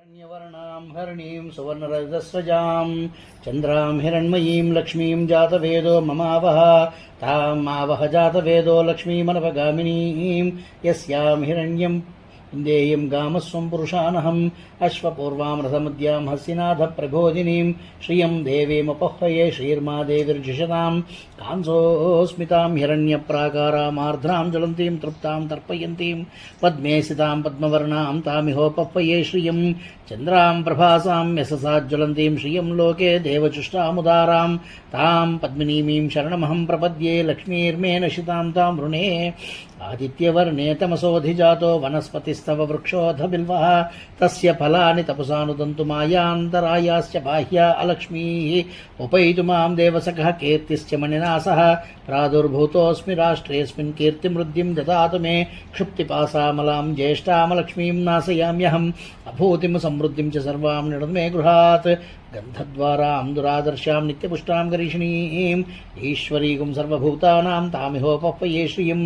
हिरण्यवर्णां हरिणीं सुवर्णरजस्रजां चन्द्रां हिरण्मयीं लक्ष्मीं जातवेदो ममावह तां आवह जातवेदो लक्ष्मीमनपगामिनीं यस्यां हिरण्यं इन्देयं गामस्वं पुरुषानहम् अश्वपूर्वां रथमुद्यां हस्तिनाथप्रबोधिनीं श्रियं देवीमपह्वये श्रीर्मा देवीर्जुषतां कांसोऽस्मितां हिरण्यप्राकारामार्द्रां ज्वलन्तीं तृप्तां तर्पयन्तीं पद्मे स्थितां पद्मवर्णां तामिहोपह्वये श्रियं चन्द्रां प्रभासां यशसाज्ज्वलन्तीं श्रियं लोके देवचुष्टामुदारां तां पद्मिनीमीं शरणमहं प्रपद्ये लक्ष्मीर्मे नशितां तां वृणे आदित्यवर्णे तमसोऽधिजातो वनस्पतिस्तव वृक्षोऽधबिल्वः तस्य फलानि तपसानुदन्तु मायान्तरायाश्च बाह्या अलक्ष्मीः उपैतु मां देवसखः कीर्तिश्च मणिनासः प्रादुर्भूतोऽस्मि राष्ट्रेऽस्मिन् कीर्तिमृद्धिं ददातु मे क्षुप्तिपासामलां ज्येष्ठामलक्ष्मीं नाशयाम्यहम् अभूतिं समृद्धिं च सर्वां निडतु मे गृहात् गन्धद्वारां दुरादर्शां नित्यपुष्टां गरीषिणीं ईश्वरीगुं सर्वभूतानां तामिहोपह्वये श्रियं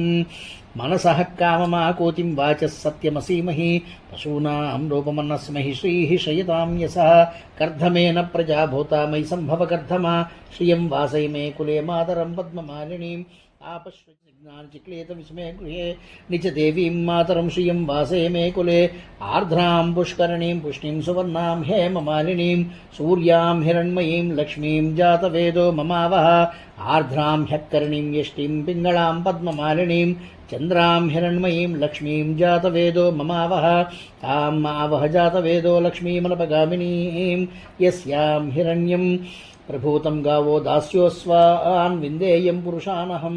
मनसः काममाकूतिं वाचः सत्यमसीमहि पशूनां रूपमन्नस्महि श्रीः शयतां यशः कर्धमेन प्रजा भूता मयि सम्भव कर्धमा श्रियं वासय मे कुले मातरं पद्ममालिनीम् आपश्चिक्लेतविस्मे गृहे निच देवीं मातरं श्रियं वासय मे कुले आर्द्रां पुष्करणीं पुष्णीं सुवर्णां हेममालिनीं सूर्यां हिरण्मयीं लक्ष्मीं जातवेदो ममावह आर्द्रां ह्यक्करणीं यष्टिं पिङ्गळां पद्ममालिनीं चन्द्रां हिरण्मयीं लक्ष्मीं जातवेदो ममावह ताम् आवह जातवेदो लक्ष्मीमनपगामिनीं यस्यां हिरण्यं प्रभूतं गावो दास्योऽस्वान् विन्देयं पुरुषानहम्।